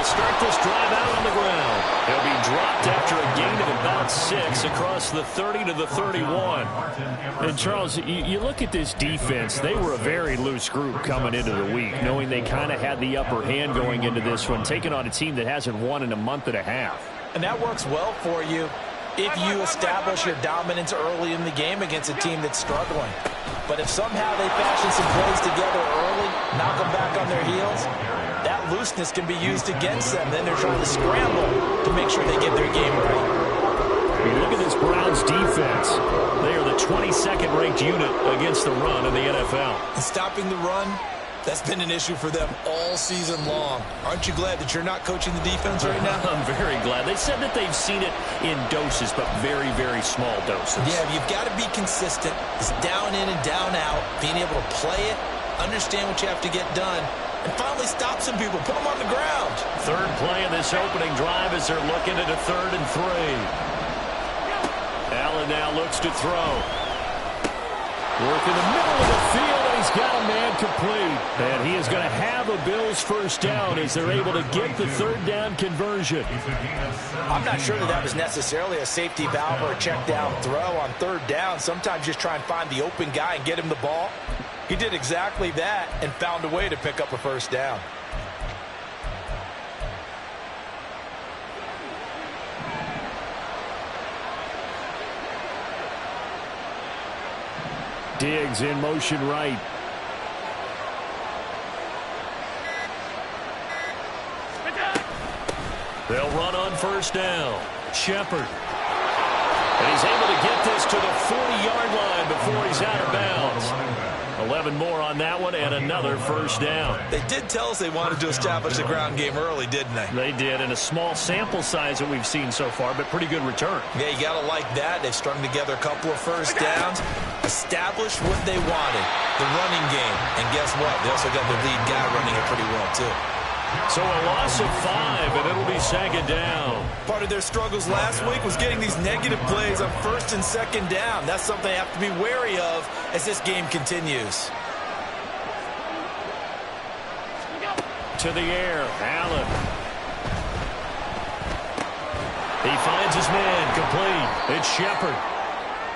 They'll start this drive out on the ground. They'll be dropped after a gain of about 6 across the 30 to the 31. And, Charles, you look at this defense. They were a very loose group coming into the week, knowing they kind of had the upper hand going into this one, taking on a team that hasn't won in a month and a half. And that works well for you if you establish your dominance early in the game against a team that's struggling. But if somehow they fashion some plays together early, knock them back on their heels, that looseness can be used against them. Then they're trying to scramble to make sure they get their game right. Look at this Browns defense. They are the 22nd ranked unit against the run in the NFL. And stopping the run, that's been an issue for them all season long. Aren't you glad that you're not coaching the defense right now? I'm very glad. They said that they've seen it in doses, but very, very small doses. Yeah, you've got to be consistent. It's down in and down out, being able to play it, understand what you have to get done, and finally stop some people, put them on the ground. Third play of this opening drive as they're looking at a 3rd and 3. Allen now looks to throw. Work in the middle of the field, and he's got a man complete. And he is going to have a Bills first down as they're able to get the 3rd down conversion. I'm not sure that was necessarily a safety valve or a check down throw on 3rd down. Sometimes just try and find the open guy and get him the ball. He did exactly that and found a way to pick up a first down. Diggs in motion right. They'll run on first down. Shepard. And he's able to get this to the 40-yard line before he's out of bounds. 11 more on that one and another first down. They did tell us they wanted to establish the ground game early, didn't they? They did, in a small sample size that we've seen so far, but pretty good return. Yeah, you got to like that. They've strung together a couple of first downs, established what they wanted, the running game. And guess what? They also got their lead guy running it pretty well, too. So a loss of 5, and it'll be 2nd down. Part of their struggles last week was getting these negative plays on 1st and 2nd down. That's something they have to be wary of as this game continues. To the air, Allen. He finds his man, complete. It's Shepard.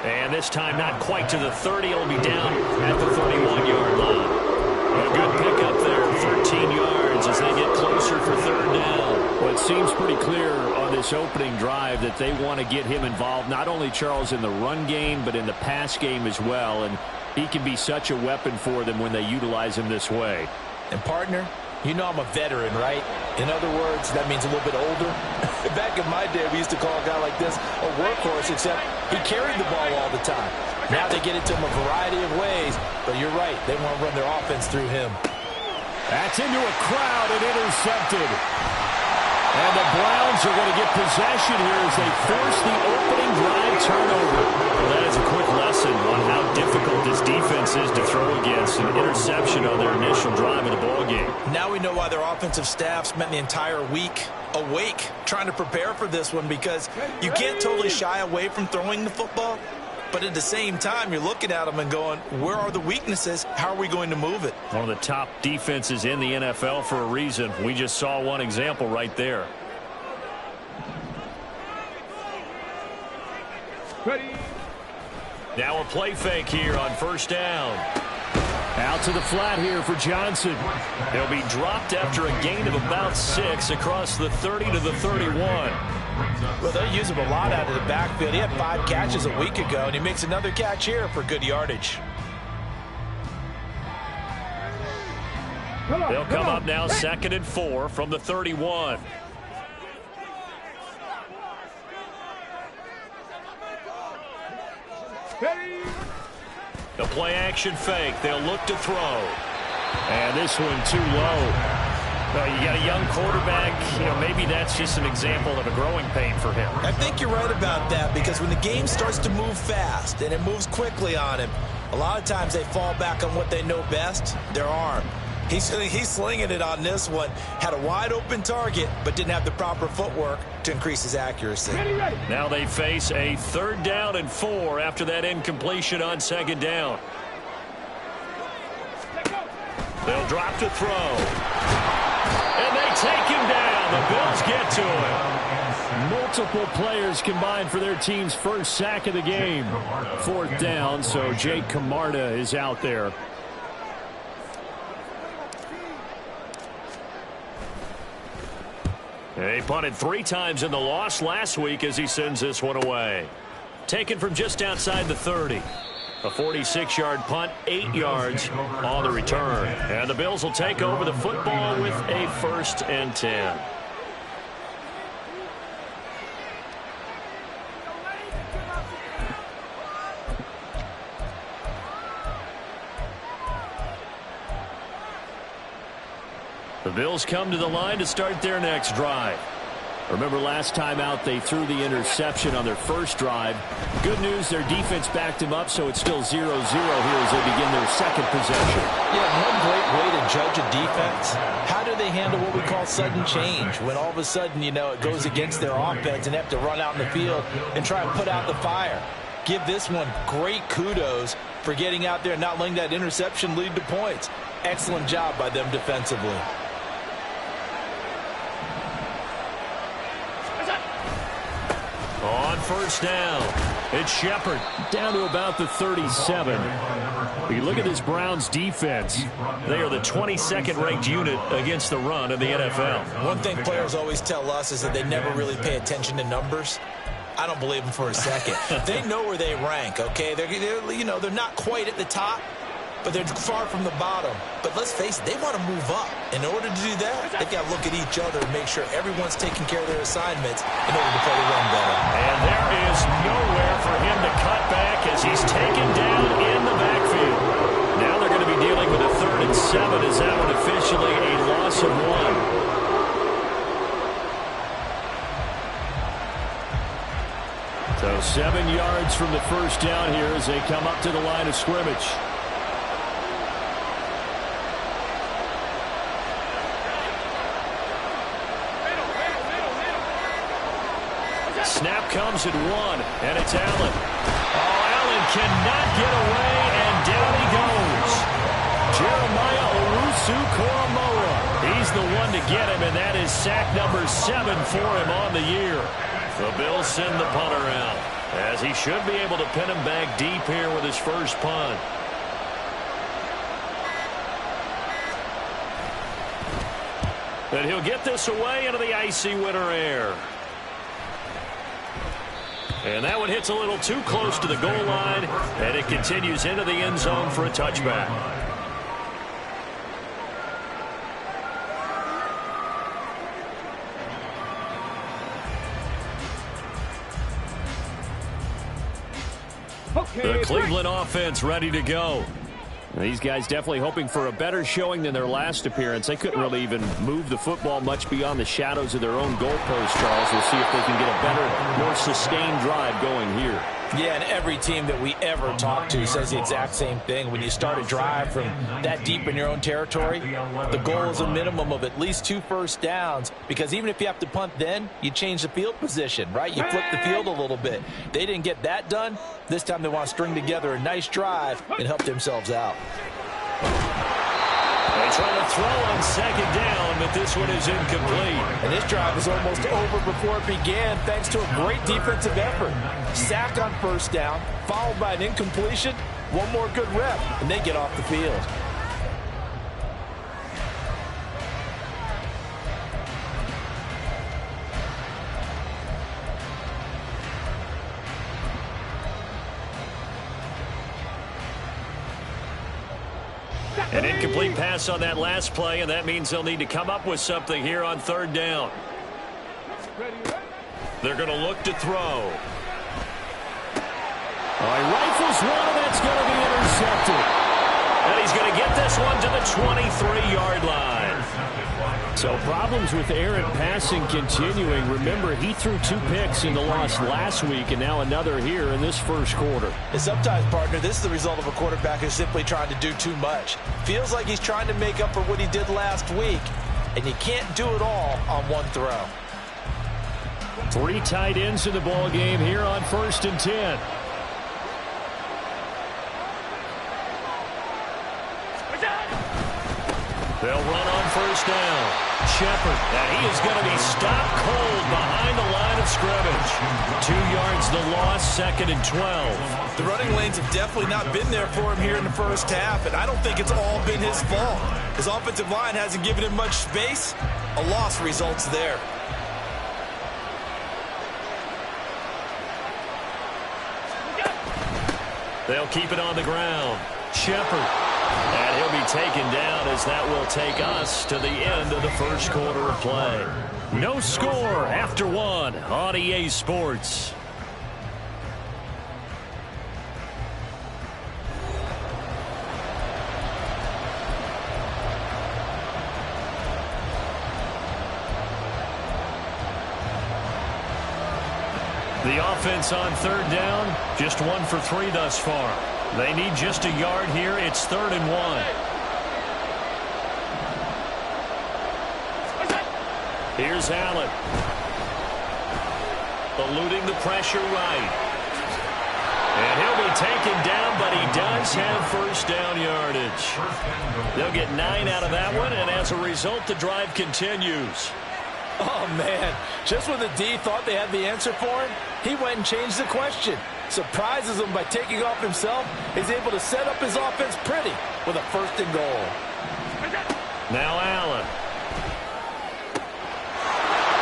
And this time not quite to the 30. It'll be down at the 31-yard line. A good pickup there, 13 yards as they get closer for 3rd down. Well, it seems pretty clear on this opening drive that they want to get him involved, not only, Charles, in the run game, but in the pass game as well. And he can be such a weapon for them when they utilize him this way. And, partner, you know I'm a veteran, right? In other words, that means a little bit older. Back in my day, we used to call a guy like this a workhorse, except he carried the ball all the time. Now they get it to him a variety of ways, but you're right. They want to run their offense through him. That's into a crowd and intercepted. And the Browns are going to get possession here as they force the opening drive turnover. Well, that is a quick lesson on how difficult this defense is to throw against. An interception on their initial drive of the ballgame. Now we know why their offensive staff spent the entire week awake trying to prepare for this one, because you can't totally shy away from throwing the football. But at the same time, you're looking at them and going, where are the weaknesses? How are we going to move it? One of the top defenses in the NFL for a reason. We just saw one example right there. Ready. Now a play fake here on first down. Out to the flat here for Johnson. He'll be dropped after a gain of about 6 across the 30 to the 31. Well, they'll use him a lot out of the backfield. He had 5 catches a week ago, and he makes another catch here for good yardage. They'll come up now 2nd and 4 from the 31. The play action fake. They'll look to throw. And this one too low. You got a young quarterback. Maybe that's just an example of a growing pain for him. I think you're right about that, because when the game starts to move fast and it moves quickly on him, a lot of times they fall back on what they know best, their arm. He's slinging it on this one. Had a wide open target, but didn't have the proper footwork to increase his accuracy. Now they face a 3rd down and 4 after that incompletion on 2nd down. They'll drop to throw. And they take him down. The get to him. Multiple players combined for their team's first sack of the game. 4th down, so Jake Camarda is out there. He punted 3 times in the loss last week as he sends this one away. Taken from just outside the 30. A 46-yard punt, 8 yards on the return. And the Bills will take over the football with a 1st and 10. The Bills come to the line to start their next drive. Remember last time out they threw the interception on their first drive. Good news, their defense backed him up, so it's still 0-0 here as they begin their second possession. Yeah, one great way to judge a defense. How do they handle what we call sudden change? When all of a sudden, you know, it goes against their offense and they have to run out in the field and try and put out the fire. Give this one great kudos for getting out there and not letting that interception lead to points. Excellent job by them defensively. On 1st down, it's Shepard down to about the 37. You look at this Browns defense. They are the 22nd ranked unit against the run in the NFL. One thing players always tell us is that they never really pay attention to numbers. I don't believe them for a second. They know where they rank, okay? They're not quite at the top, but they're far from the bottom. But let's face it, they want to move up. In order to do that, they've got to look at each other and make sure everyone's taking care of their assignments in order to play the run better. And there is nowhere for him to cut back as he's taken down in the backfield. Now they're going to be dealing with a 3rd and 7 as that one officially a loss of 1. So 7 yards from the 1st down here as they come up to the line of scrimmage. Snap comes at 1, and it's Allen. Oh, Allen cannot get away, and down he goes. Jeremiah Owusu-Koramoah. He's the one to get him, and that is sack number 7 for him on the year. The Bills send the punter out, as he should be able to pin him back deep here with his first punt. And he'll get this away into the icy winter air. And that one hits a little too close to the goal line, and it continues into the end zone for a touchback. The Cleveland offense ready to go. These guys definitely hoping for a better showing than their last appearance. They couldn't really even move the football much beyond the shadows of their own goalpost, Charles. We'll see if they can get a better, more sustained drive going here. Yeah, and every team that we ever talk to says the exact same thing. When you start a drive from that deep in your own territory, the goal is a minimum of at least 2 first downs, because even if you have to punt then, you change the field position, right? You flip the field a little bit. They didn't get that done. This time they want to string together a nice drive and help themselves out. They try to throw on 2nd down, but this one is incomplete. And this drive is almost over before it began thanks to a great defensive effort. Sack on 1st down, followed by an incompletion. One more good rep, and they get off the field. An incomplete pass on that last play, and that means they'll need to come up with something here on 3rd down. They're going to look to throw. He rifles one, and that's going to be intercepted. And he's going to get this one to the 23-yard line. So problems with errant passing continuing. Remember, he threw 2 picks in the loss last week, and now another here in this first quarter. And sometimes, partner, this is the result of a quarterback who's simply trying to do too much. Feels like he's trying to make up for what he did last week, and you can't do it all on one throw. 3 tight ends in the ball game here on 1st and 10. They'll run on first down. Shepard, and he is going to be stopped cold behind the line of scrimmage. 2 yards the loss, 2nd and 12. The running lanes have definitely not been there for him here in the first half, and I don't think it's all been his fault. His offensive line hasn't given him much space. A loss results there. They'll keep it on the ground. Shepard. And he'll be taken down as that will take us to the end of the first quarter of play. No score after 1 on EA Sports. The offense on 3rd down, just 1 for 3 thus far. They need just a yard here. It's 3rd and 1. Here's Allen. Eluding the pressure right. And he'll be taken down, but he does have first down yardage. They'll get 9 out of that one, and as a result, the drive continues. Oh, man. Just when the D thought they had the answer for him, he went and changed the question. Surprises him by taking off himself. He's able to set up his offense pretty with a 1st and goal. Now Allen.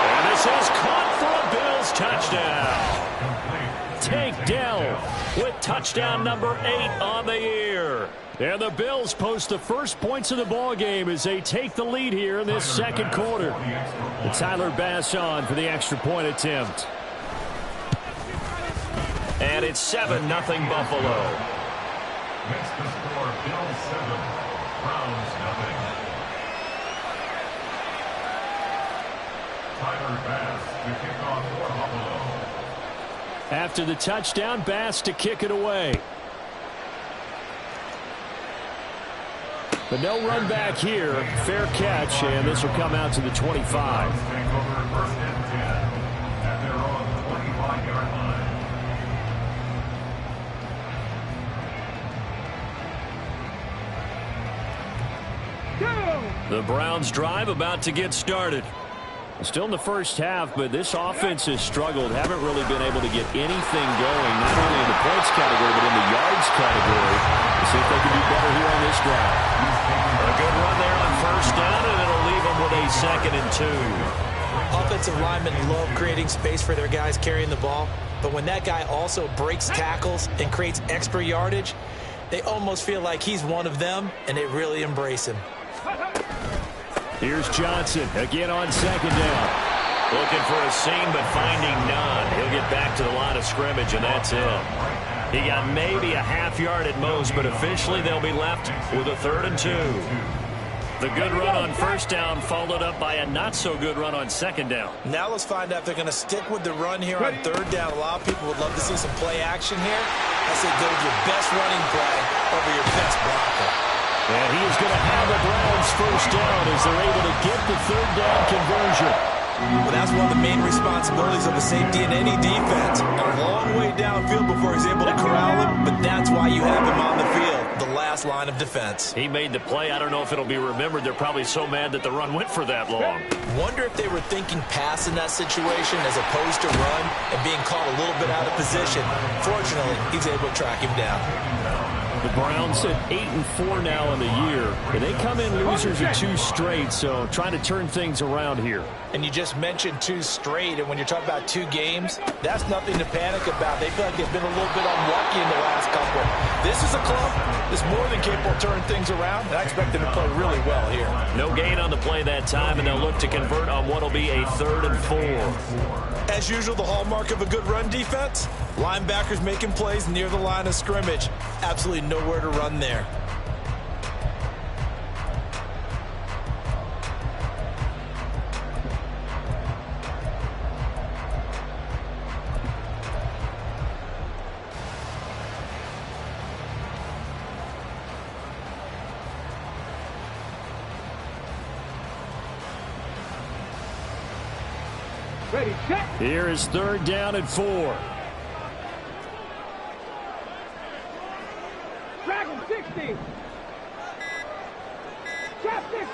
And this is caught for a Bills touchdown. Tank Dell with touchdown number 8 on the year. And the Bills post the first points of the ball game as they take the lead here in this 2nd quarter. And Tyler Bass on for the extra point attempt. And it's 7-0 Buffalo. Next to score, Bills 7, Browns 0. Tyler Bass to kick off for Buffalo. After the touchdown, Bass to kick it away. But no run back here. Fair catch, and this will come out to the 25. Take over 1st and 10 at their own 25-yard line. The Browns drive about to get started. Still in the first half, but this offense has struggled. Haven't really been able to get anything going, not only in the points category, but in the yards category. We'll see if they can do better here on this drive. A good run there on first down, and it'll leave them with a 2nd and 2. Offensive linemen love creating space for their guys carrying the ball, but when that guy also breaks tackles and creates extra yardage, they almost feel like he's one of them, and they really embrace him. Here's Johnson again on 2nd down. Looking for a seam, but finding none. He'll get back to the line of scrimmage, and that's it. He got maybe a half yard at most, but officially they'll be left with a 3rd and 2. The good run on first down followed up by a not-so-good run on 2nd down. Now let's find out if they're going to stick with the run here on 3rd down. A lot of people would love to see some play action here. I say go with your best running play over your best blocker. And he is going to have the Browns first down as they're able to get the 3rd down conversion. Well, that's one of the main responsibilities of a safety in any defense. A long way downfield before he's able to corral him, but that's why you have him on the field, the last line of defense. He made the play. I don't know if it'll be remembered. They're probably so mad that the run went for that long. Wonder if they were thinking pass in that situation as opposed to run and being caught a little bit out of position. Fortunately, he's able to track him down. The Browns at 8-4 now in the year. And they come in losers of 2 straight, so trying to turn things around here. And you just mentioned 2 straight, and when you're talking about 2 games, that's nothing to panic about. They feel like they've been a little bit unlucky in the last couple. This is a club that's more than capable of turning things around, and I expect them to play really well here. No gain on the play that time, and they'll look to convert on what will be a 3rd and 4. As usual, the hallmark of a good run defense, linebackers making plays near the line of scrimmage. Absolutely nowhere to run there. Ready, set. Here is 3rd down and 4. Dragon 60. Trap 60.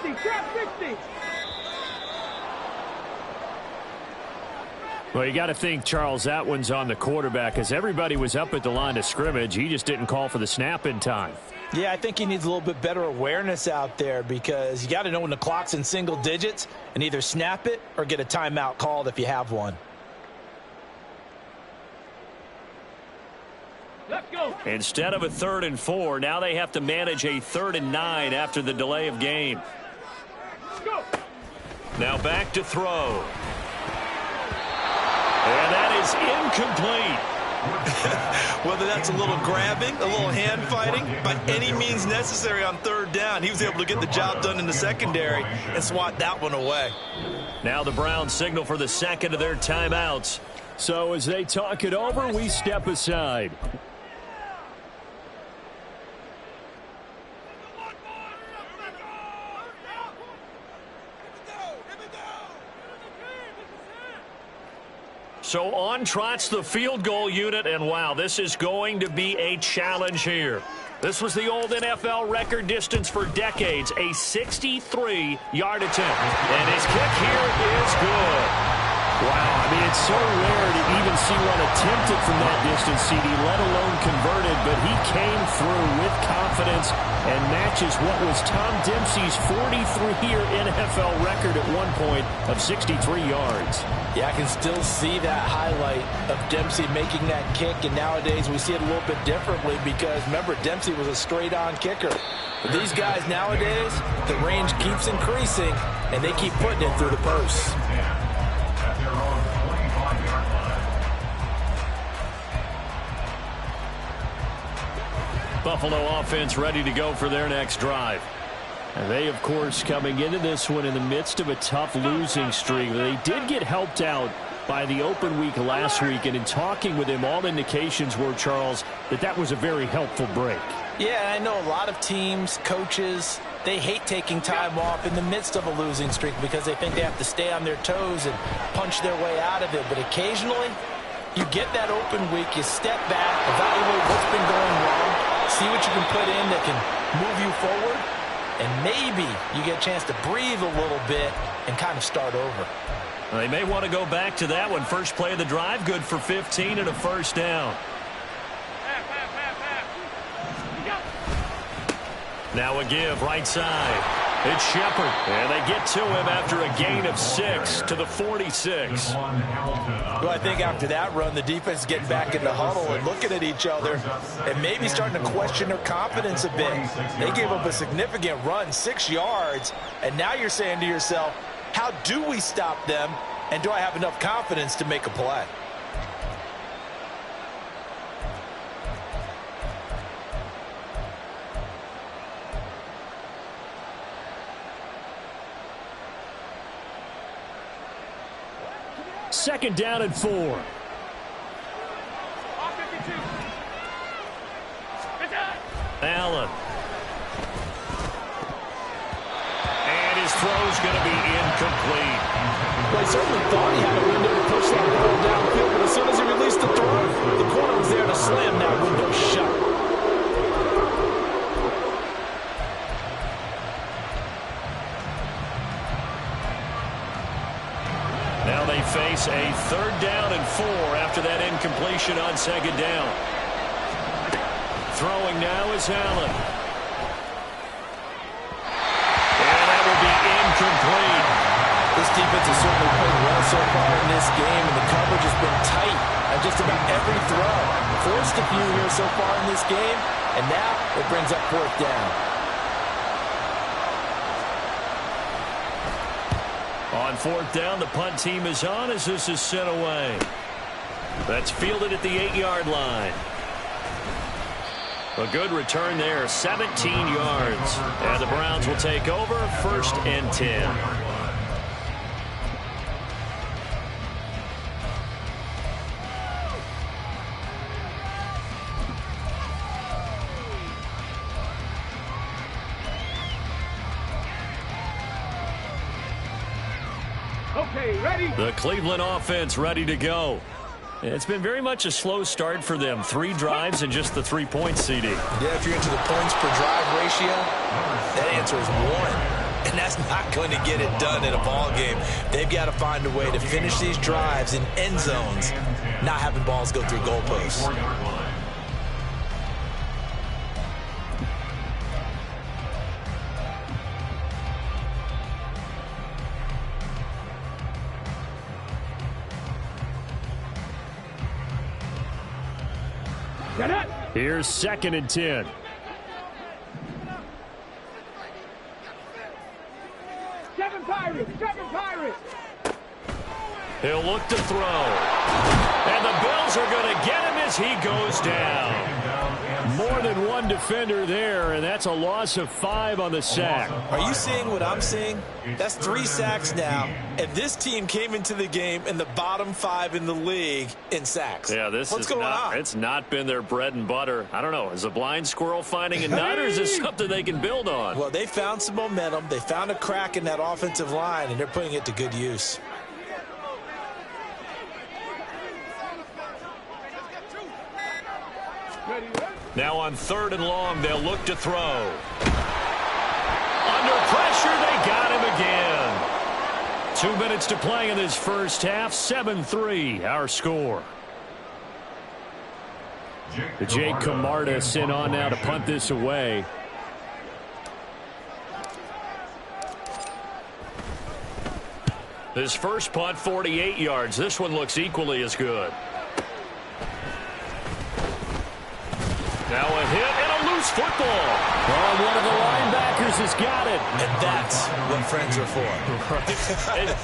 Well, you got to think, Charles, that one's on the quarterback as everybody was up at the line of scrimmage. He just didn't call for the snap in time. Yeah, I think he needs a little bit better awareness out there because you got to know when the clock's in single digits and either snap it or get a timeout called if you have one. Let's go. Instead of a 3rd and 4, now they have to manage a 3rd and 9 after the delay of game. Let's go. Now back to throw. And that is incomplete. Whether that's a little grabbing, a little hand fighting, by any means necessary on 3rd down, he was able to get the job done in the secondary and swat that one away. Now the Browns signal for the second of their timeouts. So as they talk it over, we step aside. So on trots the field goal unit, and wow, this is going to be a challenge here. This was the old NFL record distance for decades, a 63-yard attempt. And his kick here is good. Wow, I mean, it's so rare to even see one attempted from that distance, CD, let alone converted, but he came through with confidence and matches what was Tom Dempsey's 43-year NFL record at one point of 63 yards. Yeah, I can still see that highlight of Dempsey making that kick, and nowadays we see it a little bit differently because, remember, Dempsey was a straight-on kicker. But these guys nowadays, the range keeps increasing, and they keep putting it through the posts. Buffalo offense ready to go for their next drive. And they, of course, coming into this one in the midst of a tough losing streak. They did get helped out by the open week last week, and in talking with him, all indications were, Charles, that was a very helpful break. Yeah, I know a lot of teams, coaches, they hate taking time off in the midst of a losing streak because they think they have to stay on their toes and punch their way out of it. But occasionally, you get that open week, you step back, evaluate what's been going wrong, see what you can put in that can move you forward, and maybe you get a chance to breathe a little bit and kind of start over. They may want to go back to that one. First play of the drive, good for 15 and a first down. Now a give, right side. It's Shepard, and they get to him after a gain of 6 to the 46. Well, I think after that run, the defense is getting back in the huddle and looking at each other and maybe starting to question their confidence a bit. They gave up a significant run, 6 yards, and now you're saying to yourself, how do we stop them, and do I have enough confidence to make a play? Second down and 4. Allen. And his throw's going to be incomplete. Well, he certainly thought he had a window to push that ball downfield, but as soon as he released the throw, the corner was there to slam that window shut. Now they face a 3rd down and 4 after that incompletion on second down. Throwing now is Allen. And that will be incomplete. This defense has certainly played well so far in this game, and the coverage has been tight at just about every throw. Forced a few here so far in this game, and now it brings up 4th down. On 4th down, the punt team is on as this is sent away. That's fielded at the 8-yard line. A good return there, 17 yards. And the Browns will take over, 1st and 10. Okay, ready? The Cleveland offense ready to go. It's been very much a slow start for them. 3 drives and just the 3 points, CD. Yeah, if you're into the points per drive ratio, that answer is 1. and that's not going to get it done in a ball game. They've got to find a way to finish these drives in end zones, not having balls go through goalposts. Here's 2nd and 10. He'll look to throw. And the Bills are going to get him as he goes down. More than one defender there, and that's a loss of 5 on the sack. Are you seeing what I'm seeing? That's 3 sacks now, and this team came into the game in the bottom 5 in the league in sacks. Yeah, What's going on? It's not been their bread and butter. I don't know. Is a blind squirrel finding a nut, or is this something they can build on? Well, they found some momentum. They found a crack in that offensive line, and they're putting it to good use. Now on 3rd and long, they'll look to throw. Under pressure, they got him again. 2 minutes to play in this first half. 7-3, our score. Jake Camarda sent on now to punt this away. His first punt, 48 yards. This one looks equally as good. Now a hit and a loose football. Oh, one of the linebackers has got it. And that's what friends are for.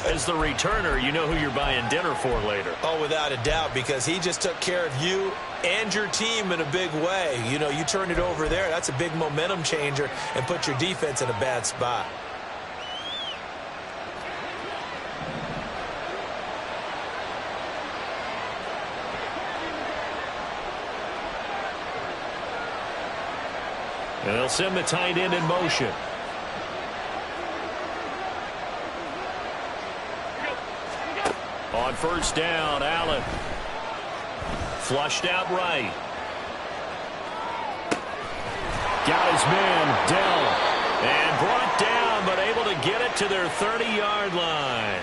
As the returner, you know who you're buying dinner for later. Oh, without a doubt, because he just took care of you and your team in a big way. You know, you turned it over there. That's a big momentum changer and put your defense in a bad spot. And they'll send the tight end in motion. On 1st down, Allen. Flushed out right. Got his man, Dell. And brought down, but able to get it to their 30-yard line.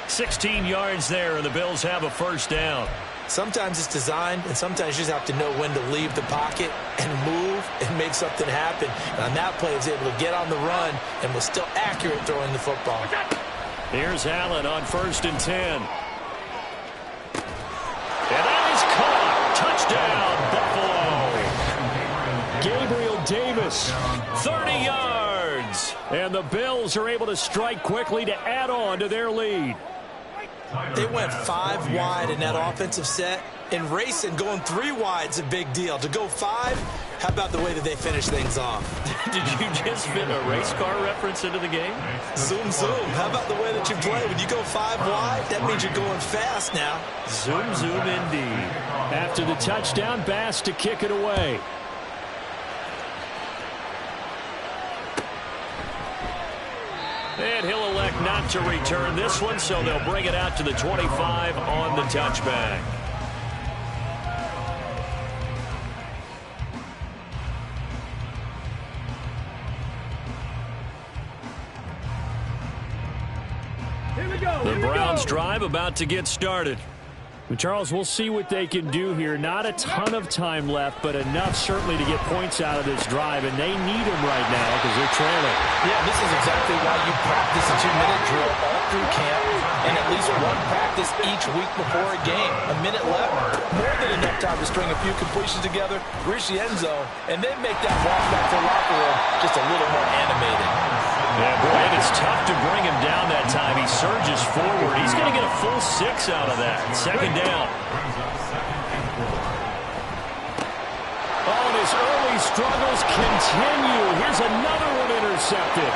16 yards there, and the Bills have a 1st down. Sometimes it's designed, and sometimes you just have to know when to leave the pocket and move and make something happen. And on that play, he was able to get on the run and was still accurate throwing the football. Here's Allen on 1st and 10. And that is caught. Touchdown, Buffalo. Gabriel Davis, 30 yards. And the Bills are able to strike quickly to add on to their lead. They went 5 wide in that offensive set, and racing going 3 wide is a big deal. To go 5, how about the way that they finish things off? Did you just fit a race car reference into the game? Zoom, zoom. How about the way that you play? When you go 5 wide, that means you're going fast now. Zoom, zoom indeed. After the touchdown, Bass to kick it away. And he'll elect not to return this one, so they'll bring it out to the 25 on the touchback. The Browns drive about to get started. Charles, we'll see what they can do here. Not a ton of time left, but enough certainly to get points out of this drive, and they need them right now because they're trailing. Yeah, this is exactly why you practice a 2-minute drill all through camp and at least one practice each week before a game. A minute left, more than enough time to string a few completions together, reach the end zone, and then make that walk back to the locker room just a little more animated. Yeah, boy, and it's tough to bring him down that time. He surges forward. He's going to get a full 6 out of that. 2nd down. Oh, and his early struggles continue. Here's another one intercepted.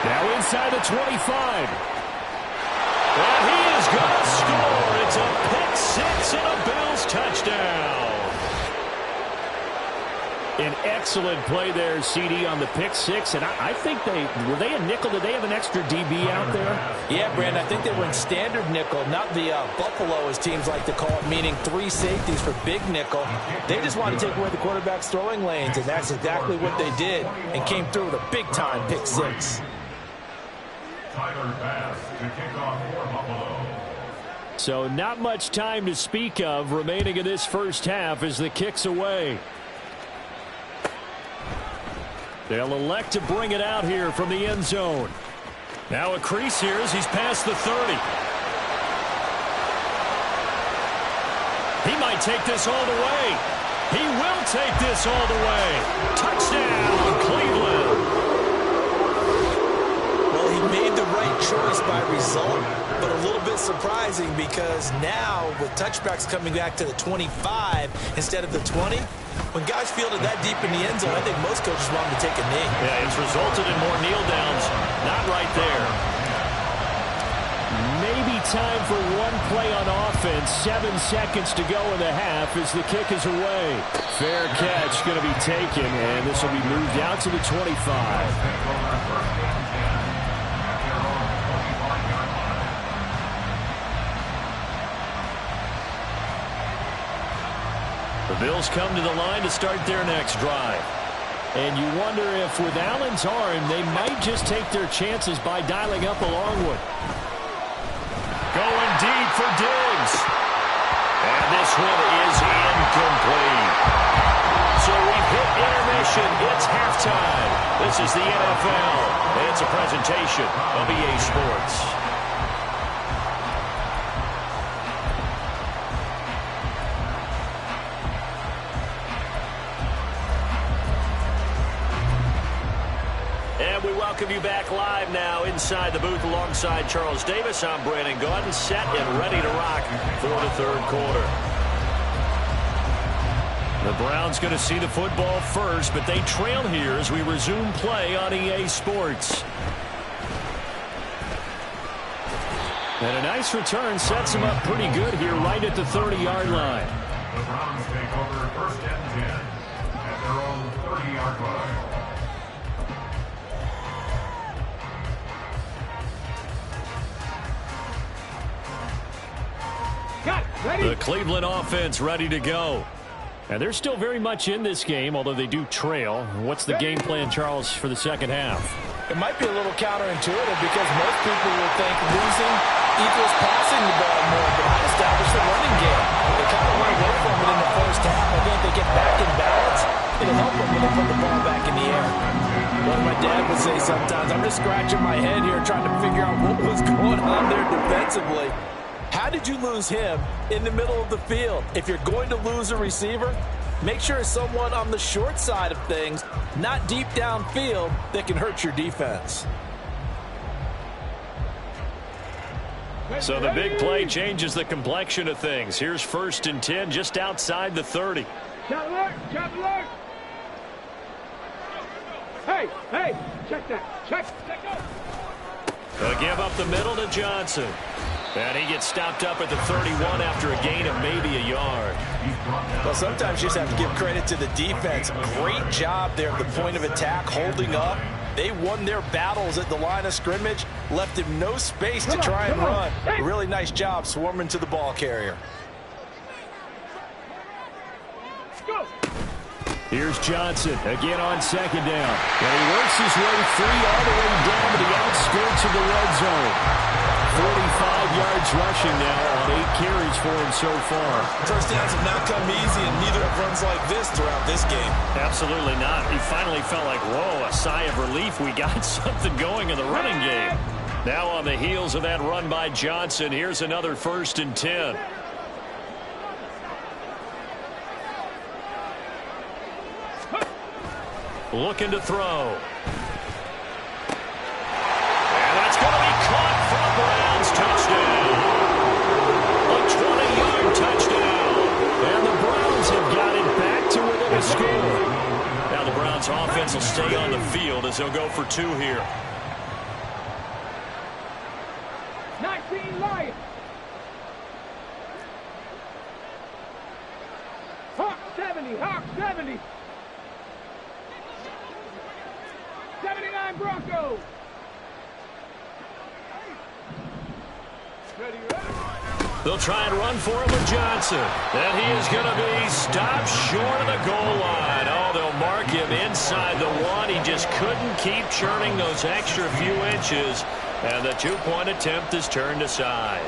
Now inside the 25. And he is going to score. It's a pick 6 and a Bills touchdown. An excellent play there, CD, on the pick 6. And I think were they a nickel? Did they have an extra DB out there? Yeah, Brandon, I think they were in standard nickel, not the Buffalo, as teams like to call it, meaning 3 safeties for big nickel. They just wanted to take away the quarterback's throwing lanes, and that's exactly what they did and came through with a big-time pick 6. Tyler Bass to kick off for Buffalo. So not much time to speak of remaining in this first half as the kick's away. They'll elect to bring it out here from the end zone. Now a crease here as he's past the 30. He might take this all the way. He will take this all the way. Touchdown, Cleveland. Well, he made the right choice by result, but a little bit surprising because now with touchbacks coming back to the 25 instead of the 20, when guys fielded that deep in the end zone, I think most coaches want him to take a knee. Yeah, it's resulted in more kneel downs. Not right there. Maybe time for one play on offense. 7 seconds to go in the half as the kick is away. Fair catch going to be taken, and this will be moved out to the 25. The Bills come to the line to start their next drive. And you wonder if with Allen's arm, they might just take their chances by dialing up a long one. Going deep for Diggs. And this one is incomplete. So we've hit intermission. It's halftime. This is the NFL. And it's a presentation of EA Sports. And we welcome you back live now inside the booth alongside Charles Davis. I'm Brandon Gaudin, set and ready to rock for the third quarter. The Browns going to see the football first, but they trail here as we resume play on EA Sports. And a nice return sets them up pretty good here right at the 30-yard line. The Browns take over first and 10 at their own 30-yard line. The Cleveland offense ready to go. And they're still very much in this game, although they do trail. What's the game plan, Charles, for the second half? It might be a little counterintuitive because most people will think losing equals passing the ball more, but I'd establish the running game. They kind of went away from it in the first half. I think they get back in balance. It'll help them when they put the ball back in the air. What my dad would say sometimes, I'm just scratching my head here trying to figure out what was going on there defensively. How did you lose him in the middle of the field? If you're going to lose a receiver, make sure it's someone on the short side of things, not deep downfield, that can hurt your defense. So the big play changes the complexion of things. Here's first and 10 just outside the 30. Shot alert! Shot alert! Hey! Hey! Check that! Check! Go! They'll give up the middle to Johnson. And he gets stopped up at the 31 after a gain of maybe a yard. Well, sometimes you just have to give credit to the defense. Great job there at the point of attack, holding up. They won their battles at the line of scrimmage, left him no space to try and run. A really nice job swarming to the ball carrier. Go! Here's Johnson again on second down. And he works his way free all the way down to the outskirts of the red zone. 45 yards rushing now on 8 carries for him so far. First downs have not come easy, and neither have runs like this throughout this game. Absolutely not. He finally felt like, whoa, a sigh of relief. We got something going in the running game. Now on the heels of that run by Johnson, here's another first and 10. Looking to throw. And that's going to be caught for a Browns touchdown. A 20-yard touchdown. And the Browns have got it back to within a score. Now the Browns offense will stay on the field as they'll go for 2 here. 19 Lions! Hawk 70! Hawk 70! 79 Broncos! Ready, ready? They'll try and run for him with Johnson. And he is going to be stopped short of the goal line. Oh, they'll mark him inside the 1. He just couldn't keep churning those extra few inches. And the two-point attempt is turned aside.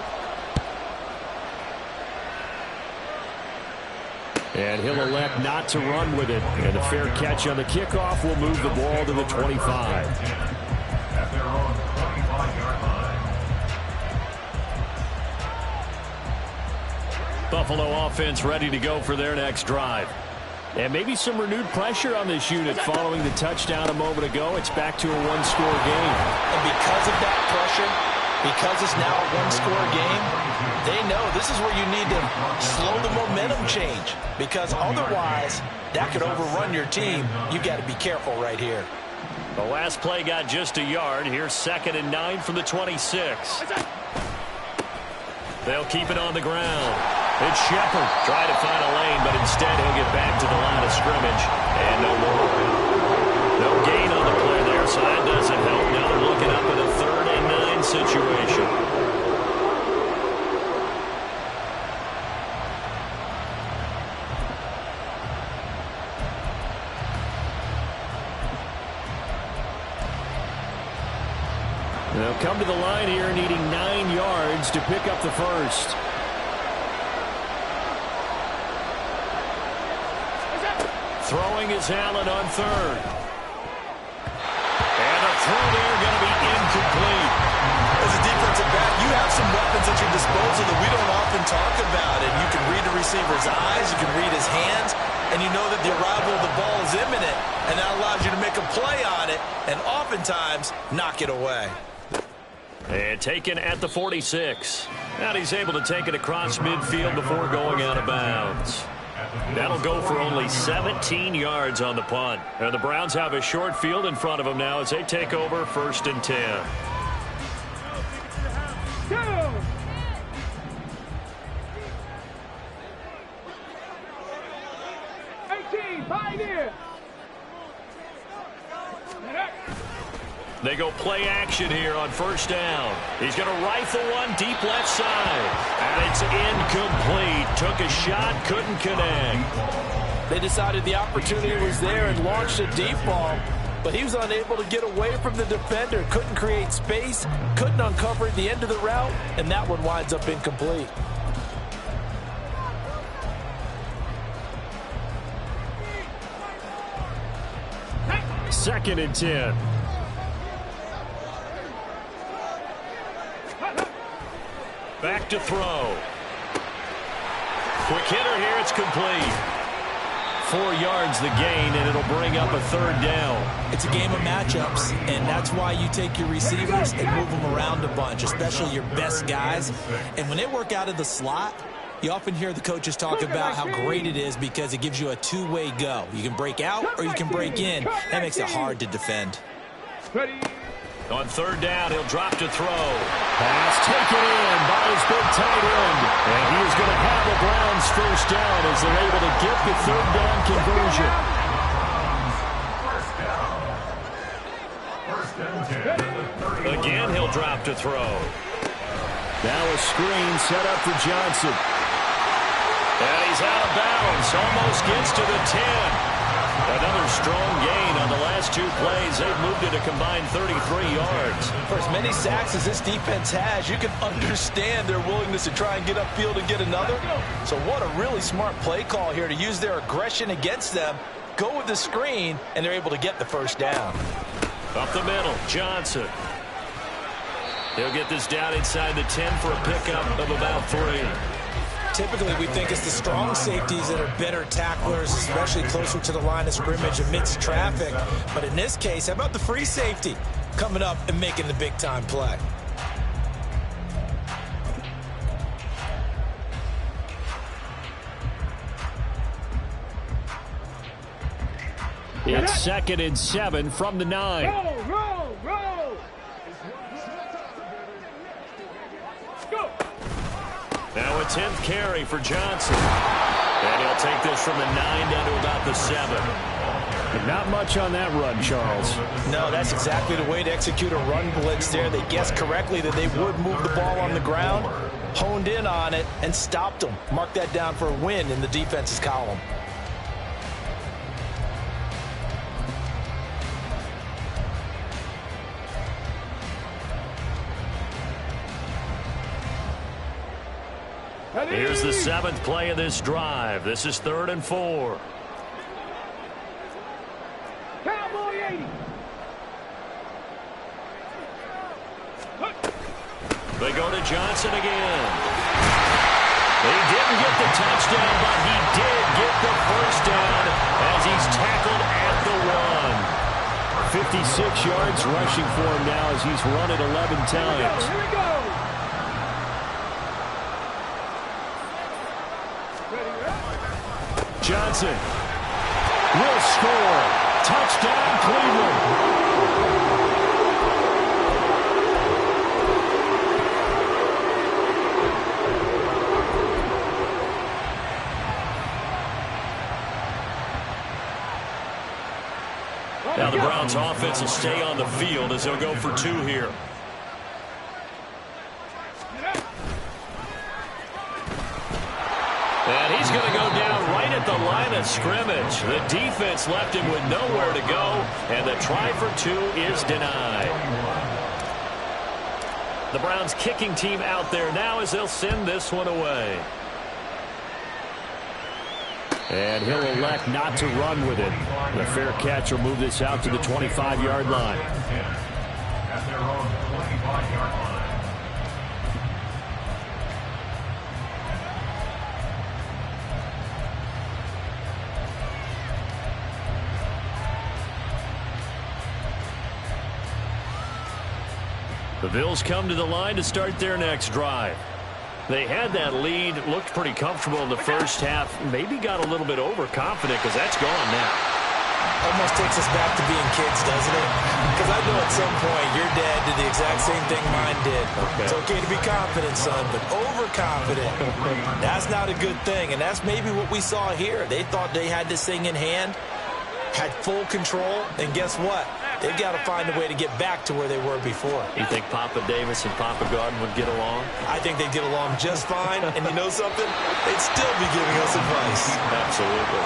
And he'll elect not to run with it. And a fair catch on the kickoff will move the ball to the 25. At their own 25-yard line. Buffalo offense ready to go for their next drive. And maybe some renewed pressure on this unit following the touchdown a moment ago. It's back to a one-score game. And because of that pressure, because it's now a one-score game, they know this is where you need to slow the momentum change. Because otherwise, that could overrun your team. You've got to be careful right here. The last play got just a yard. Here's 2nd and 9 from the 26. They'll keep it on the ground. It's Shepard trying to find a lane, but instead he'll get back to the line of scrimmage. And no more. No gain on the play there, so that doesn't help. Now they're looking up at a 3rd and 9 situation. They'll come to the line here needing 9 yards to pick up the first. Throwing is Allen on 3rd. And a throw there going to be incomplete. As a defensive back, you have some weapons at your disposal that we don't often talk about. And you can read the receiver's eyes, you can read his hands, and you know that the arrival of the ball is imminent. And that allows you to make a play on it and oftentimes knock it away. And taken at the 46. And he's able to take it across midfield before going out of bounds. That'll go for only 17 yards on the punt. And the Browns have a short field in front of them now as they take over 1st and 10. 18, pioneer. They go play action here on 1st down. He's going to rifle one deep left side. And it's incomplete. Took a shot, couldn't connect. They decided the opportunity was there and launched a deep ball, but he was unable to get away from the defender. Couldn't create space, couldn't uncover the end of the route, and that one winds up incomplete. Second and 10. Back to throw. Quick hitter here, it's complete. 4 yards the gain, and it'll bring up a 3rd down. It's a game of matchups, and that's why you take your receivers and move them around a bunch, especially your best guys. And when they work out of the slot, you often hear the coaches talk about how great it is because it gives you a two-way go. You can break out or you can break in. That makes it hard to defend. Ready. On 3rd down, he'll drop to throw. Pass taken in by his big tight end. And he is going to have the Browns 1st down as they're able to get the 3rd down conversion. First and 10. Again, he'll drop to throw. Now a screen set up for Johnson. And he's out of bounds. Almost gets to the 10. Another strong gain on the last 2 plays. They've moved it a combined 33 yards. For as many sacks as this defense has, you can understand their willingness to try and get upfield and get another. So what a really smart play call here to use their aggression against them, go with the screen, and they're able to get the 1st down. Up the middle, Johnson. He'll get this down inside the 10 for a pickup of about 3. Typically, we think it's the strong safeties that are better tacklers, especially closer to the line of scrimmage amidst traffic. But in this case, how about the free safety coming up and making the big-time play? It's 2nd and 7 from the 9. Roll, roll, roll. Go. Now a 10th carry for Johnson. And he'll take this from the 9 down to about the 7. But not much on that run, Charles. No, that's exactly the way to execute a run blitz there. They guessed correctly that they would move the ball on the ground, honed in on it, and stopped them. Mark that down for a win in the defense's column. Here's the 7th play of this drive. This is 3rd and 4. Cowboy 80. They go to Johnson again. He didn't get the touchdown, but he did get the first down as he's tackled at the 1. 56 yards rushing for him now as he's run it 11 times. Here we go. Johnson will score. Touchdown, Cleveland. Now the Browns offense will stay on the field as they'll go for 2 here. And he's going to go down right at the line of scrimmage. The defense left him with nowhere to go, and the try for 2 is denied. The Browns kicking team out there now as they'll send this one away. And he'll elect not to run with it. The fair catch will move this out to the 25-yard line. At their own 25-yard line. The Bills come to the line to start their next drive. They had that lead, looked pretty comfortable in the first half, maybe got a little bit overconfident because that's gone now. Almost takes us back to being kids, doesn't it? Because I know at some point your dad did the exact same thing mine did. Okay. It's okay to be confident, son, but overconfident, that's not a good thing. And that's maybe what we saw here. They thought they had this thing in hand, had full control, and guess what? They've got to find a way to get back to where they were before. You think Papa Davis and Papa Garden would get along? I think they'd get along just fine, and you know something? They'd still be giving us advice. Absolutely.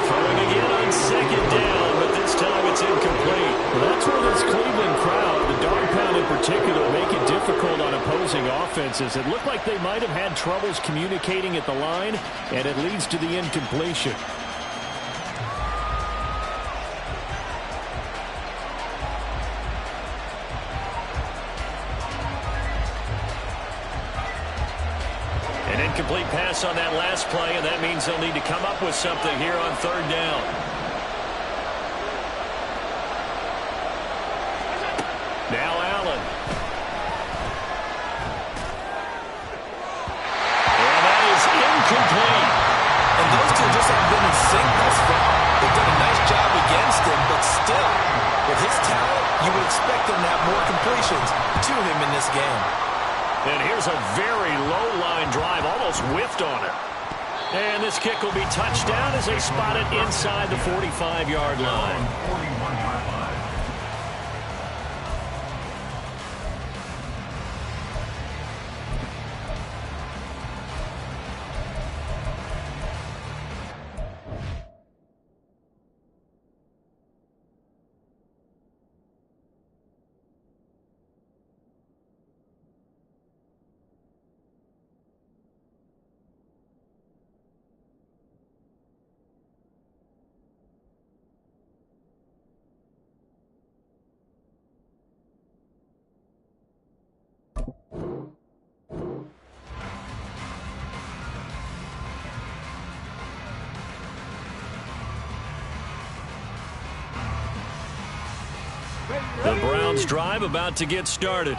Throwing again on 2nd down, but this time it's incomplete. Well, that's where this Cleveland crowd, the dog pound in particular, make it difficult on opposing offenses. It looked like they might have had troubles communicating at the line, and it leads to the incompletion. Incomplete pass on that last play, and that means they'll need to come up with something here on 3rd down. Now Allen. And that is incomplete. And those two just haven't been in sync thus far. They've done a nice job against him, but still, with his talent, you would expect him to have more completions to him in this game. And here's a very low-line drive, almost whiffed on it. And this kick will be touchdown as they spot it inside the 45-yard line. 41-yard line. The Browns drive about to get started.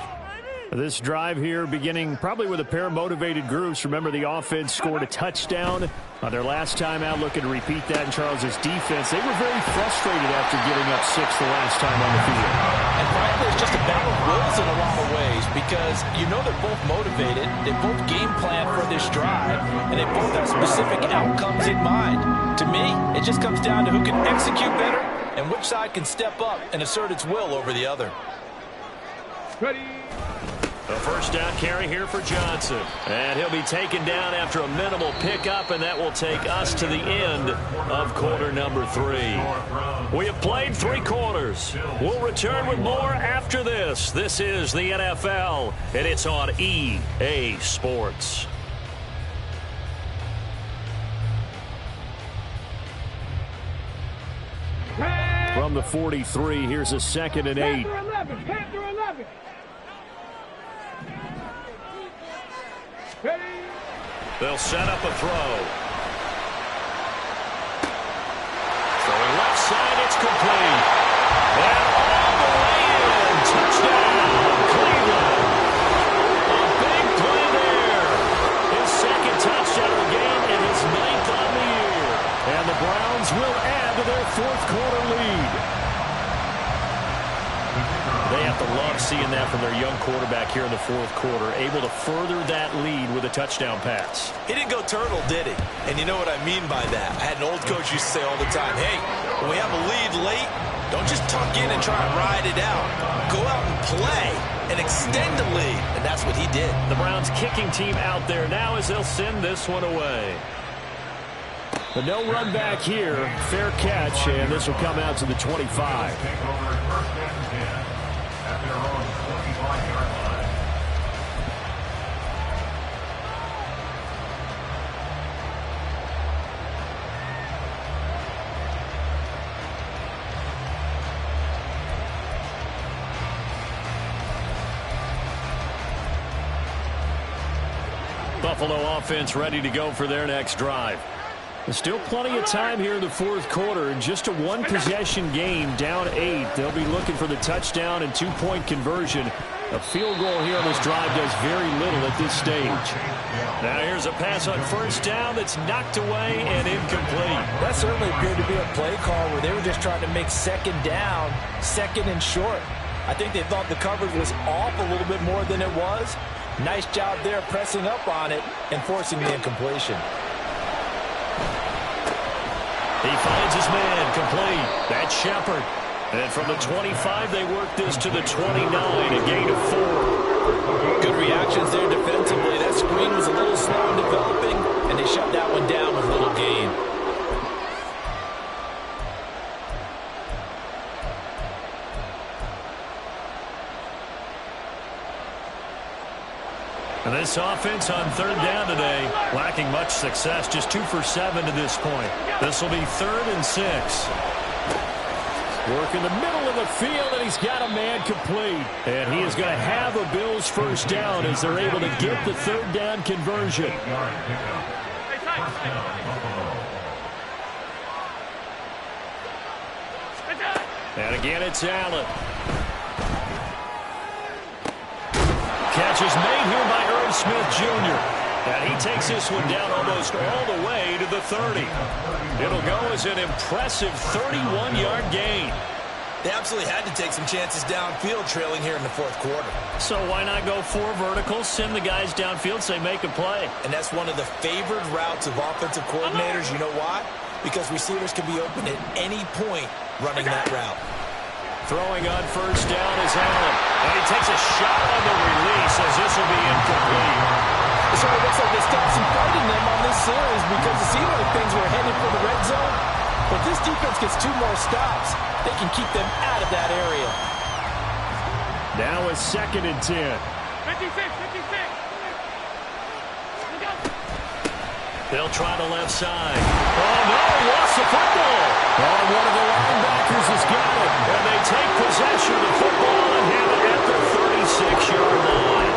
This drive here beginning probably with a pair of motivated groups. Remember, the offense scored a touchdown on their last time out, looking to repeat that in Charles's defense. They were very frustrated after giving up 6 the last time on the field. And frankly, it's just a battle of wills in a lot of ways because you know they're both motivated, they both game plan for this drive, and they both have specific outcomes in mind. To me, it just comes down to who can execute better and which side can step up and assert its will over the other. Ready. A first down carry here for Johnson. And he'll be taken down after a minimal pickup, and that will take us to the end of quarter number 3. We have played 3 quarters. We'll return with more after this. This is the NFL, and it's on EA Sports. from the 43. Here's a 2nd and 8. Panther 11. Panther 11. Ready. They'll set up a throw. Throwing left side, it's complete. And all the way in. Touchdown, Cleveland. A big play there. His 2nd touchdown of the game and his 9th on the year. And the Browns will add to their 4th quarter lead. They have to love seeing that from their young quarterback here in the 4th quarter, able to further that lead with a touchdown pass. He didn't go turtle, did he? And you know what I mean by that. I had an old coach used to say all the time, hey, when we have a lead late, don't just tuck in and try and ride it out. Go out and play and extend the lead. And that's what he did. The Browns kicking team out there now as they'll send this one away. But no run back here. Fair catch, and this will come out to the 25. Take over at 1st and 10 at their own 25-yard line. Buffalo offense ready to go for their next drive. There's still plenty of time here in the 4th quarter. In just a 1-possession game, down 8. They'll be looking for the touchdown and 2-point conversion. A field goal here on this drive does very little at this stage. Now here's a pass on 1st down that's knocked away and incomplete. That certainly appeared to be a play call where they were just trying to make 2nd down, 2nd and short. I think they thought the coverage was off a little bit more than it was. Nice job there pressing up on it and forcing the incompletion. He finds his man, complete. That's Shepard. And from the 25, they work this to the 29, a gain of 4. Good reactions there defensively. That screen was a little slow in developing, and they shut that one down with little gain. And this offense on 3rd down today, lacking much success, just 2 for 7 to this point. This will be 3rd and 6. Work in the middle of the field, and he's got a man complete. And he is going to have a Bills 1st down as they're able to get the 3rd down conversion. And again, it's Allen. Catch is made here by Irv Smith Jr. And he takes this one down almost all the way to the 30. It'll go as an impressive 31-yard gain. They absolutely had to take some chances downfield trailing here in the 4th quarter. So why not go 4 verticals, send the guys downfield, say make a play. And that's one of the favored routes of offensive coordinators. You know why? Because receivers can be open at any point running that route. Throwing on 1st down is Allen. And he takes a shot on the release as this will be incomplete. It sort of looks like they stopped some fighting them on this series because it seemed like things were headed for the red zone. But this defense gets 2 more stops. They can keep them out of that area. Now a 2nd and 10. 56. They'll try the left side. Oh, no, he lost the football. Oh, one of the linebackers has got it. And they take possession of the football and have it at the 36-yard line.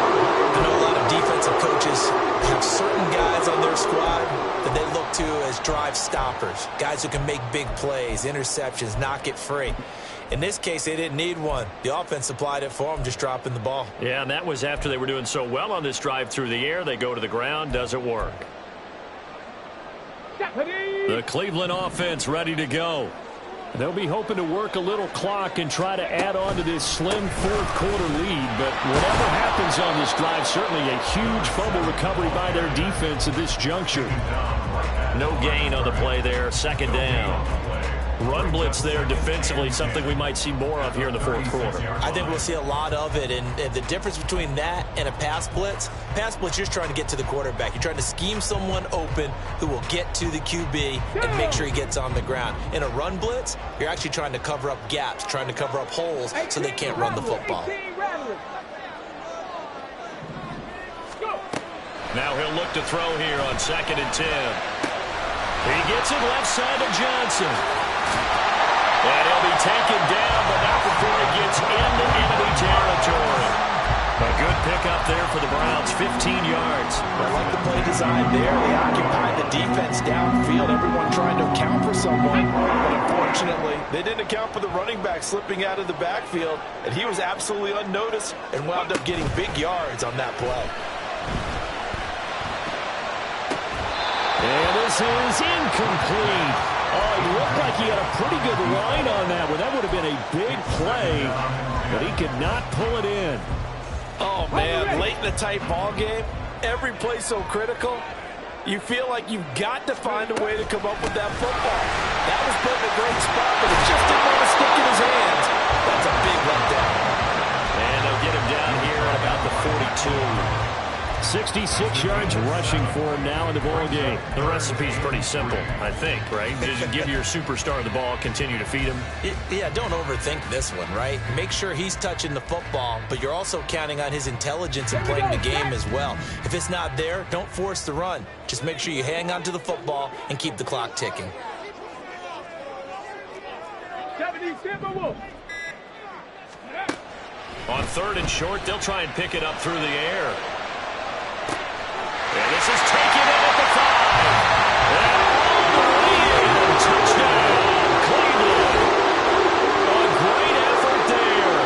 I know a lot of defensive coaches have certain guys on their squad that they look to as drive stoppers, guys who can make big plays, interceptions, knock it free. In this case, they didn't need one. The offense supplied it for them, just dropping the ball. Yeah, and that was after they were doing so well on this drive through the air. They go to the ground, doesn't work. The Cleveland offense ready to go. They'll be hoping to work a little clock and try to add on to this slim 4th quarter lead. But whatever happens on this drive, certainly a huge fumble recovery by their defense at this juncture. No gain on the play there. 2nd down. Run blitz there defensively, something we might see more of here in the 4th quarter. I think we'll see a lot of it, and the difference between that and a pass blitz, you're trying to get to the quarterback. You're trying to scheme someone open who will get to the QB and make sure he gets on the ground. In a run blitz, you're actually trying to cover up gaps, trying to cover up holes so they can't run the football. Now he'll look to throw here on 2nd and 10. He gets it left side to Johnson. And he'll be taken down, but not before he gets into enemy territory. A good pickup there for the Browns, 15 yards. I like the play design there. They occupied the defense downfield, everyone trying to account for someone. But unfortunately, they didn't account for the running back slipping out of the backfield, and he was absolutely unnoticed and wound up getting big yards on that play. And this is incomplete. Oh, it looked like he had a pretty good line on that one. That would have been a big play, but he could not pull it in. Oh, man, late in a tight ball game, every play so critical, you feel like you've got to find a way to come up with that football. That was put in a great spot, but it just didn't want to stick in his hands. That's a big letdown. And they'll get him down here at about the 42. 66 yards rushing for him now in the ball game. The recipe's pretty simple, I think, right? Just give your superstar the ball, continue to feed him. Yeah, don't overthink this one, right? Make sure he's touching the football, but you're also counting on his intelligence in playing the game as well. If it's not there, don't force the run. Just make sure you hang on to the football and keep the clock ticking. 77 Wolf. On 3rd and short, they'll try and pick it up through the air. And this is taken in at the 5. And all the way in. Touchdown, Cleveland. A great effort there.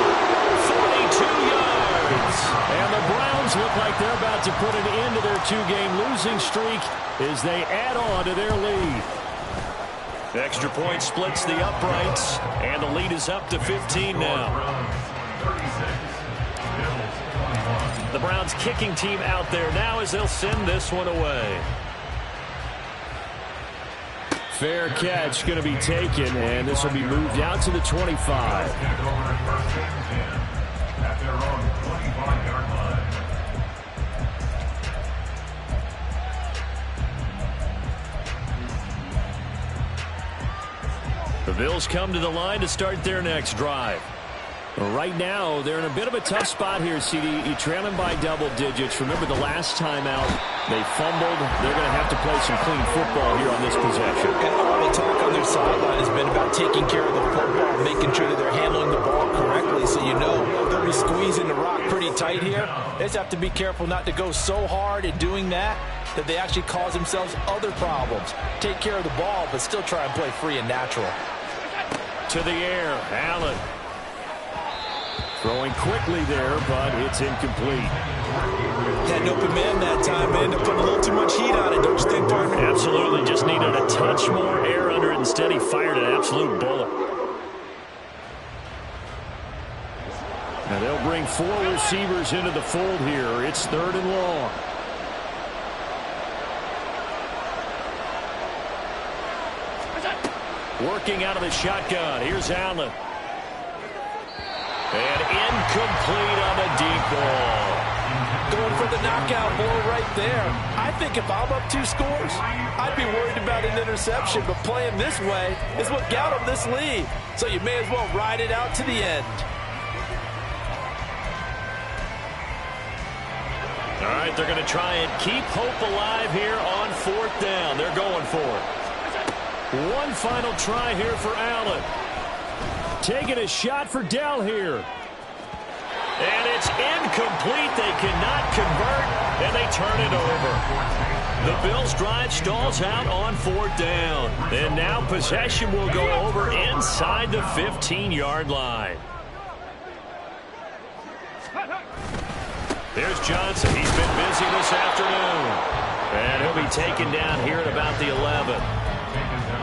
42 yards. And the Browns look like they're about to put an end to their 2-game losing streak as they add on to their lead. The extra point splits the uprights, and the lead is up to 15 now. The Browns kicking team out there now as they'll send this one away. Fair catch going to be taken, and this will be moved out to the 25. At their own 25-yard line. The Bills come to the line to start their next drive. Right now, they're in a bit of a tough spot here, CD. You're trailing by double digits. Remember the last time out, they fumbled. They're going to have to play some clean football here on this possession. And all the talk on their sideline has been about taking care of the football, making sure that they're handling the ball correctly. So you know they'll be squeezing the rock pretty tight here. They just have to be careful not to go so hard in doing that they actually cause themselves other problems. Take care of the ball, but still try and play free and natural. To the air, Allen. Throwing quickly there, but it's incomplete. Had an open man that time, man. They're putting a little too much heat on it, don't you think, partner? Absolutely. Just needed a touch more air under it. Instead, he fired an absolute bullet. Now they'll bring 4 receivers into the fold here. It's 3rd and long. Working out of the shotgun. Here's Allen. And incomplete on the deep ball. Going for the knockout blow right there. I think if I'm up 2 scores, I'd be worried about an interception, but playing this way is what got them this lead. So you may as well ride it out to the end. All right, they're going to try and keep hope alive here on 4th down. They're going for it. One final try here for Allen. Taking a shot for Dell here. And it's incomplete. They cannot convert, and they turn it over. The Bills' drive stalls out on 4th down. And now possession will go over inside the 15-yard line. There's Johnson. He's been busy this afternoon. And he'll be taken down here at about the 11.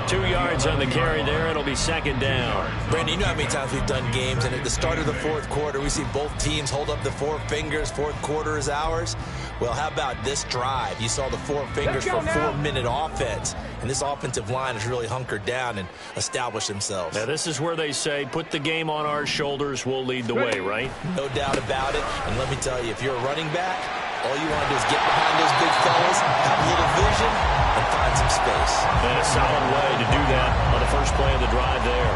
2 yards on the carry there. It'll be 2nd down. Brandon, you know how many times we've done games, and at the start of the 4th quarter, we see both teams hold up the 4 fingers. 4th quarter is ours. Well, how about this drive? You saw the 4 fingers for 4-minute offense, and this offensive line has really hunkered down and established themselves. Now, this is where they say, put the game on our shoulders, we'll lead the way, right? No doubt about it. And let me tell you, if you're a running back, all you want to do is get behind those big fellas, have a little vision, and find some space. And a solid way to do that on the first play of the drive there.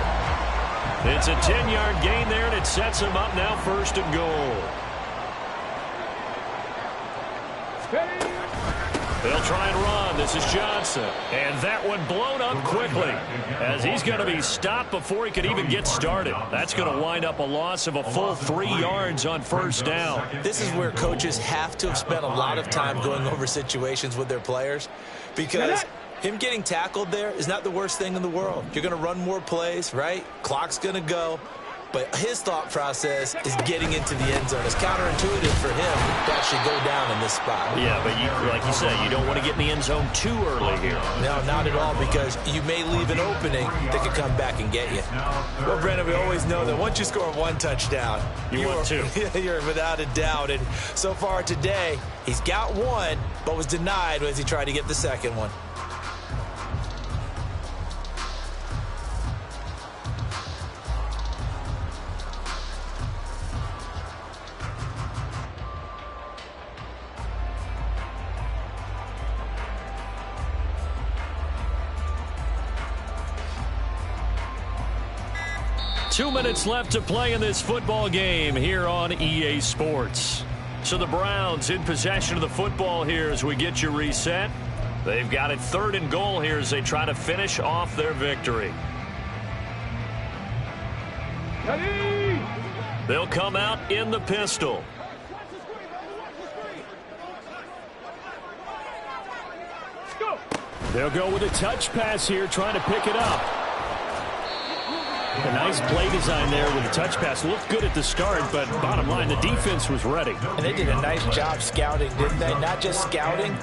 It's a 10-yard gain there, and it sets them up now 1st and goal. They'll try and run. This is Johnson. And that one blown up quickly as he's going to be stopped before he could even get started. That's going to wind up a loss of a full 3 yards on first down. This is where coaches have to have spent a lot of time going over situations with their players, because him getting tackled there is not the worst thing in the world. You're going to run more plays, right? Clock's going to go. But his thought process is getting into the end zone. It's counterintuitive for him to actually go down in this spot. Yeah, but like you said, you don't want to get in the end zone too early here. No, not at all, because you may leave an opening that could come back and get you. Well, Brandon, we always know that once you score 1 touchdown, you want 2. You're without a doubt. And so far today, he's got 1, but was denied as he tried to get the second one. Two minutes left to play in this football game here on EA Sports. So the Browns in possession of the football here as we get you reset. They've got it 3rd and goal here as they try to finish off their victory. They'll come out in the pistol. They'll go with a touch pass here, trying to pick it up. A nice play design there with the touch pass. Looked good at the start, but bottom line, the defense was ready. And they did a nice job scouting, didn't they? Not just scouting,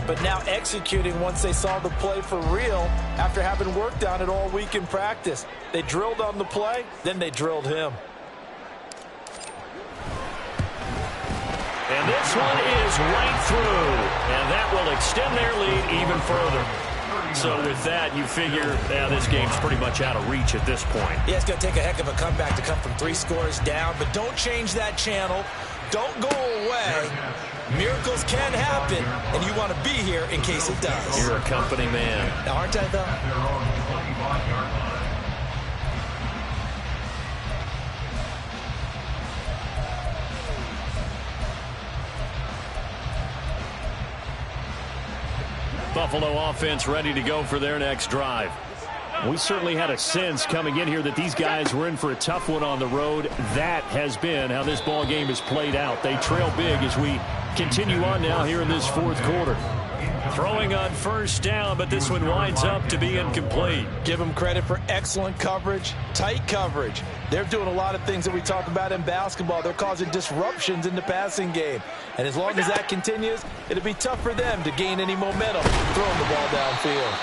but now executing once they saw the play for real after having worked on it all week in practice. They drilled on the play, then they drilled him. And this one is right through. And that will extend their lead even further. So with that, you figure this game's pretty much out of reach at this point. Yeah, it's going to take a heck of a comeback to come from 3 scores down, but don't change that channel. Don't go away. Miracles can happen, and you want to be here in case it does. You're a company man. Now, aren't I, though? Buffalo offense ready to go for their next drive. We certainly had a sense coming in here that these guys were in for a tough one on the road. That has been how this ball game has played out. They trail big as we continue on now here in this 4th quarter. Throwing on first down, but this one winds up to be incomplete. Give them credit for excellent coverage, tight coverage. They're doing a lot of things that we talk about in basketball. They're causing disruptions in the passing game. And as long as that continues, it'll be tough for them to gain any momentum throwing the ball downfield.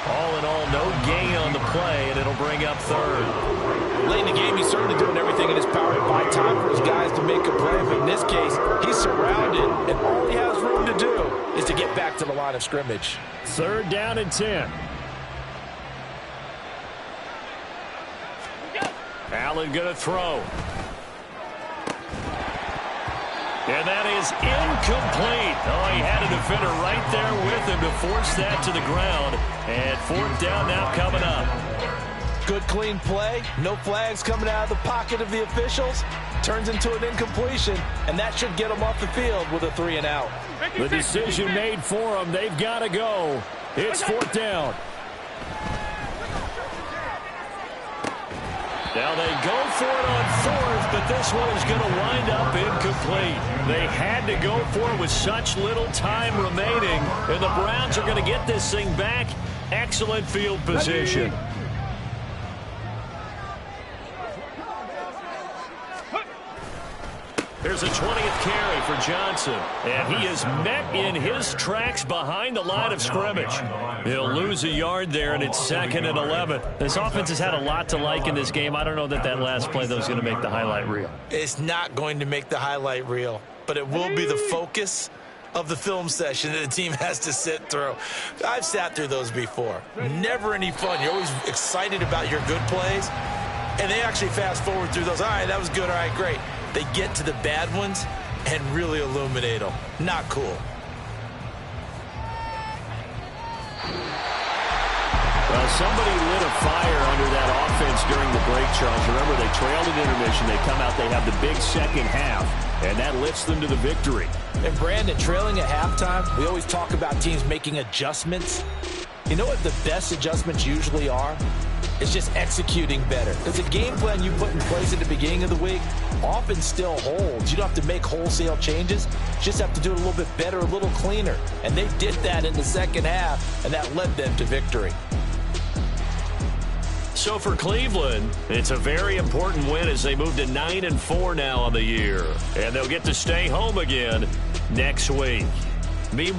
All in all, no gain on the play, and it'll bring up 3rd. Late in the game, he's certainly doing everything in his power to buy time for his guys to make a play. But in this case, he's surrounded, and all he has room to do is to get back to the line of scrimmage. 3rd down and 10. Allen going to throw. And that is incomplete. Oh, he had a defender right there with him to force that to the ground. And 4th down now coming up. Good, clean play. No flags coming out of the pocket of the officials. Turns into an incompletion, and that should get them off the field with a 3 and out. The decision made for them. They've got to go. It's 4th down. Now they go for it on 4th, but this one is going to wind up incomplete. They had to go for it with such little time remaining, and the Browns are going to get this thing back. Excellent field position. Here's a 20th carry for Johnson, and he is met in his tracks behind the line of scrimmage. He'll lose a yard there, and it's 2nd and 11. This offense has had a lot to like in this game. I don't know that last play, though, is going to make the highlight reel. It's not going to make the highlight reel, but it will be the focus of the film session that the team has to sit through. I've sat through those before. Never any fun. You're always excited about your good plays, and they actually fast forward through those. All right, that was good. All right, great. They get to the bad ones and really illuminate them. Not cool. Well, somebody lit a fire under that offense. offense during the break, Charles. Remember, they trailed at intermission. They come out, they have the big second half, and that lifts them to the victory. And Brandon, trailing at halftime, we always talk about teams making adjustments. You know what the best adjustments usually are? It's just executing better. Because the game plan you put in place at the beginning of the week often still holds. You don't have to make wholesale changes. You just have to do it a little bit better, a little cleaner. And they did that in the second half, and that led them to victory. So for Cleveland, it's a very important win as they move to 9-4 now on the year. And they'll get to stay home again next week.